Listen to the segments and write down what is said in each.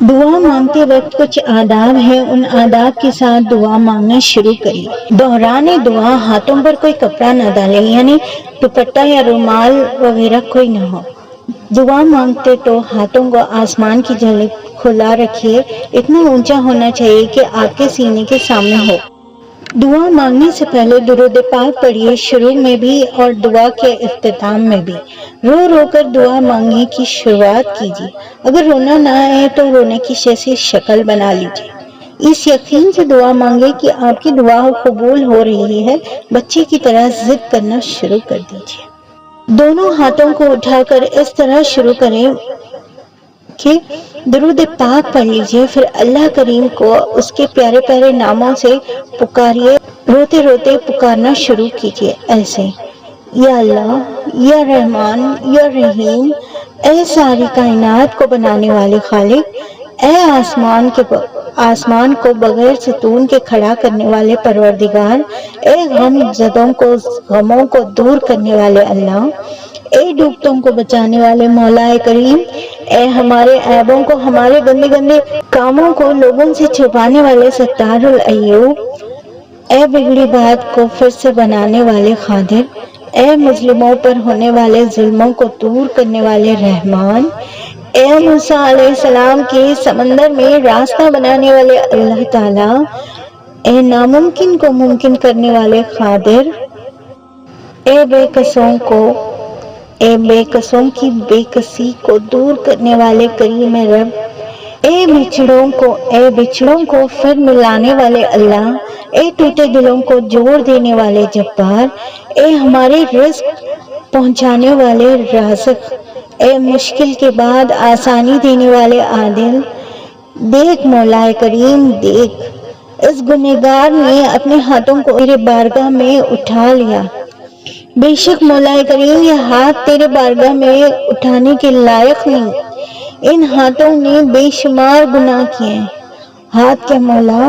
دعا مانگتے وقت کچھ آداب ہیں، ان آداب کے ساتھ دعا مانگنا شروع کریے۔ دوران دعا ہاتھوں پر کوئی کپڑا نہ ڈالیں، یعنی دوپٹہ یا رومال وغیرہ کوئی نہ ہو۔ دعا مانگتے تو ہاتھوں کو آسمان کی جھلک کھلا رکھیے، اتنا اونچا ہونا چاہیے کہ آپ کے سینے کے سامنے ہو۔ دعا مانگنے سے پہلے درود پاک پڑھیے، شروع میں بھی اور دعا کے اختتام میں بھی۔ رو رو کر دعا مانگنے کی شروعات کیجیے، اگر رونا نہ آئے تو رونے کی جیسی شکل بنا لیجیے۔ اس یقین سے دعا مانگے کہ آپ کی دعا قبول ہو رہی ہے، بچے کی طرح ضد کرنا شروع کر دیجیے۔ دونوں ہاتھوں کو اٹھا کر اس طرح شروع کریں کہ درود پاک پڑھ لیجیے، پھر اللہ کریم کو اس کے پیارے پیارے ناموں سے پکاریے، روتے روتے پکارنا شروع کیجیے ایسے: یا اللہ، یا رحمان، یا رحیم، اے ساری کائنات کو بنانے والے خالق، اے آسمان کو بغیر ستون کے کھڑا کرنے والے پروردگار، اے غم زدوں کو غموں کو دور کرنے والے اللہ، اے ڈوبتوں کو بچانے والے مولا کریم، اے ہمارے عیبوں کو، ہمارے گندے گندے کاموں کو لوگوں سے چھپانے والے ستار العیوب، اے بگڑی بات کو پھر سے بنانے والے قادر، اے مظلوموں پر ہونے والے ظلموں کو دور کرنے والے رحمان، اے موسیٰ علیہ السلام کے سمندر میں راستہ بنانے والے اللہ تعالیٰ، اے ناممکن کو ممکن کرنے والے قادر، اے بے قصوں کی بے کسی کو دور کرنے والے کریم رب، اے بچھڑوں کو پھر ملانے والے اللہ، اے ٹوٹے دلوں کو جوڑ دینے والے جبار، اے ہمارے رزق پہنچانے والے رازق، اے مشکل کے بعد آسانی دینے والے عادل۔ دیکھ مولا کریم، دیکھ، اس گنہگار نے اپنے ہاتھوں کو تیرے بارگاہ میں اٹھا لیا۔ بے شک مولا کریم، یہ ہاتھ تیرے بارگاہ میں اٹھانے کے لائق نہیں، ان ہاتھوں نے بے شمار گناہ کیے ہیں۔ ہاتھ کے مولا،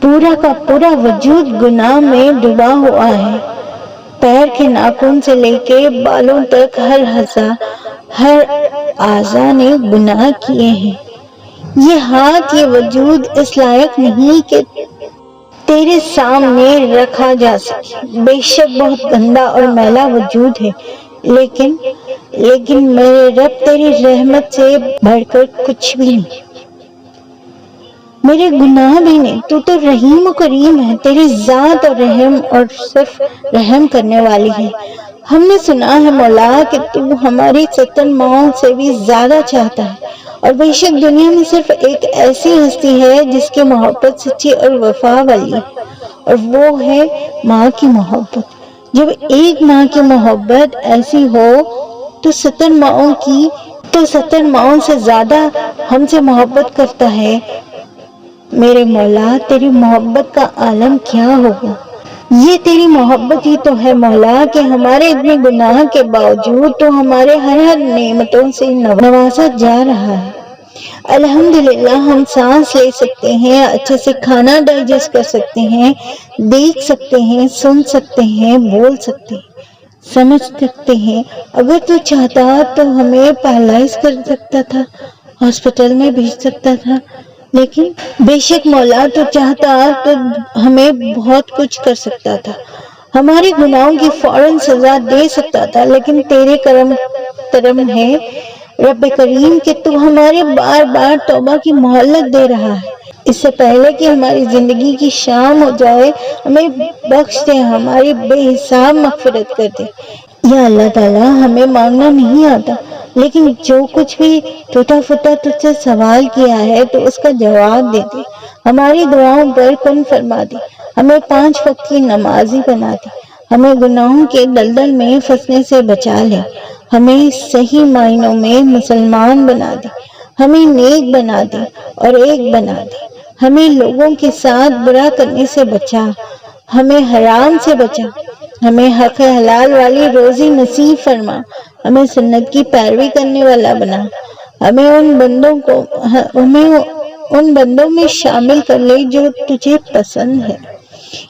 پورا کا پورا وجود گناہ میں ڈوبا ہوا ہے، پیر کے ناخن سے لے کے بالوں تک ہر اعضاء نے گناہ کیے ہیں۔ یہ ہاتھ، یہ وجود اس لائق نہیں کہ تیرے سامنے رکھا جا سکے، بے شک بہت گندا اور میلا وجود ہے، لیکن میرے رب تیری رحمت سے بڑھ کر کچھ بھی نہیں، میرے گناہ بھی نہیں، تو رحیم و کریم ہے، تیری ذات اور رحم اور صرف رحم کرنے والی ہے۔ ہم نے سنا ہے مولا کہ تو ہماری 70 ماؤں سے بھی زیادہ چاہتا ہے، اور بے شک دنیا میں صرف ایک ایسی ہستی ہے جس کی محبت سچی اور وفا والی ہے، اور وہ ہے ماں کی محبت۔ جب ایک ماں کی محبت ایسی ہو تو 70 ماؤں سے زیادہ ہم سے محبت کرتا ہے، میرے مولا تیری محبت کا عالم کیا ہوگا۔ یہ تیری محبت ہی تو ہے مولا کہ ہمارے اتنے گناہ کے باوجود تو ہمارے ہر نعمتوں سے نوازا جا رہا ہے۔ الحمدللہ ہم سانس لے سکتے ہیں، اچھے سے کھانا ڈائجسٹ کر سکتے ہیں، دیکھ سکتے ہیں، سن سکتے ہیں، بول سکتے ہیں، سمجھ سکتے ہیں۔ اگر تو چاہتا تو ہمیں پیرالائز کر سکتا تھا، ہاسپٹل میں بھیج سکتا تھا، لیکن بے شک مولا تو چاہتا تو ہمیں بہت کچھ کر سکتا تھا، ہمارے گناہوں کی فوراً سزا دے سکتا تھا، لیکن تیرے کرم ہے رب کریم کہ تو ہمارے بار بار توبہ کی مہلت دے رہا ہے۔ اس سے پہلے کہ ہماری زندگی کی شام ہو جائے، ہمیں بخش دے، ہماری بے حساب مغفرت کر دے۔ یا اللہ تعالیٰ، ہمیں مانگنا نہیں آتا، لیکن جو کچھ بھی ٹوٹا پھوٹا تجھ سے سوال کیا ہے تو اس کا جواب دے دے، ہماری دعاؤں پر کن فرما دے، ہمیں 5 وقت کی نمازی بنا دے، ہمیں گناہوں کے دلدل میں پھنسنے سے بچا لے، ہمیں صحیح معنوں میں مسلمان بنا دے، ہمیں نیک بنا دے اور ایک بنا دے، ہمیں لوگوں کے ساتھ برا کرنے سے بچا، ہمیں حرام سے بچا، ہمیں حق حلال والی روزی نصیب فرما، ہمیں سنت کی پیروی کرنے والا بنا، ہمیں ان بندوں میں شامل کر لے جو تجھے پسند ہے۔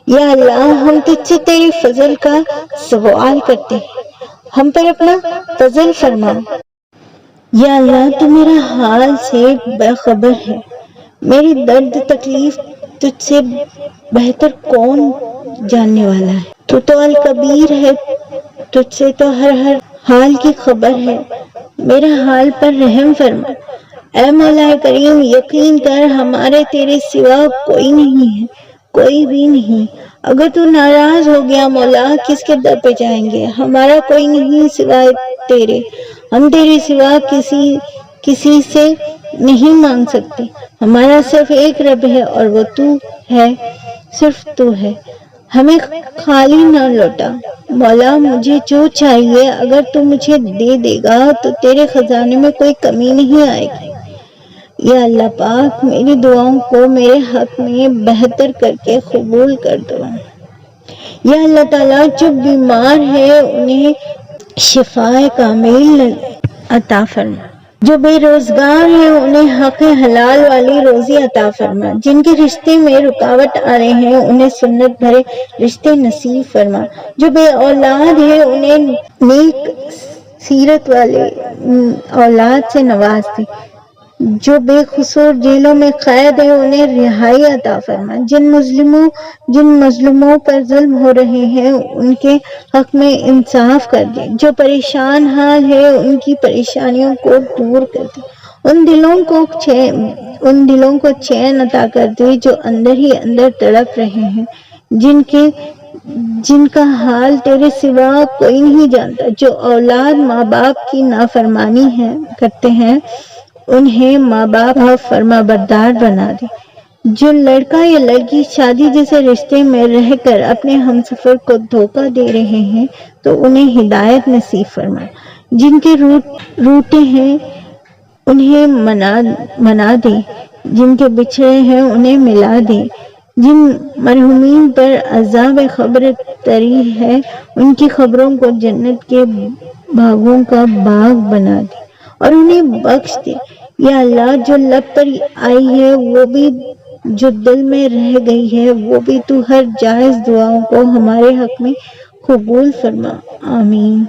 یا اللہ، ہم تجھ سے تیرے فضل کا سوال کرتے ہیں، ہم پر اپنا فضل فرما۔ یا اللہ تو میرا حال سے باخبر ہے، میری درد تکلیف تجھ سے بہتر کون جاننے والا ہے؟ تو الکبیر ہے، تجھ سے تو ہر حال کی خبر ہے، میرا حال پر رحم فرما۔ اے مولا کریم، یقین کر ہمارے تیرے سوا کوئی نہیں ہے، کوئی بھی نہیں۔ اگر تو ناراض ہو گیا مولا، کس کے در پہ جائیں گے؟ ہمارا کوئی نہیں سوائے تیرے، ہم تیرے سوا کسی سے نہیں مانگ سکتے۔ ہمارا صرف ایک رب ہے اور وہ تو ہے، صرف تو ہے، ہمیں خالی نہ لوٹا۔ مولا مجھے جو چاہیے اگر تو مجھے دے دے گا تو تیرے خزانے میں کوئی کمی نہیں آئے گی۔ یا اللہ پاک، میری دعاؤں کو میرے حق میں بہتر کر کے قبول کر دو۔ یا اللہ تعالیٰ، جو بیمار ہے انہیں شفا کامل عطا فرما، جو بے روزگار ہے انہیں حق حلال والی روزی عطا فرما، جن کے رشتے میں رکاوٹ آ رہے ہیں انہیں سنت بھرے رشتے نصیب فرما، جو بے اولاد ہے انہیں نیک سیرت والے اولاد سے نواز دے، جو بے قصور جیلوں میں قید ہے انہیں رہائی عطا فرما، جن مظلوموں پر ظلم ہو رہے ہیں ان کے حق میں انصاف کر دے، جو پریشان حال ہے ان کی پریشانیوں کو دور کر دے، ان دلوں کو چین عطا کر دے جو اندر ہی اندر تڑپ رہے ہیں، جن کا حال تیرے سوا کوئی نہیں جانتا، جو اولاد ماں باپ کی نافرمانی کرتے ہیں انہیں ماں باپ فرما بردار بنا دے، جو لڑکا یا لڑکی شادی جیسے رشتے میں رہ کر اپنے ہمسفر کو دھوکہ دے رہے ہیں تو انہیں ہدایت نصیب فرما، جن کے روٹے ہیں انہیں منا دے، جن کے بچھڑے ہیں انہیں ملا دے، جن مرحومین پر عذاب خبر طری ہے ان کی خبروں کو جنت کے باغوں کا باغ بنا دے اور انہیں بخش دے۔ یا اللہ، جو لب پر آئی ہے وہ بھی، جو دل میں رہ گئی ہے وہ بھی، تو ہر جائز دعاؤں کو ہمارے حق میں قبول فرما، آمین۔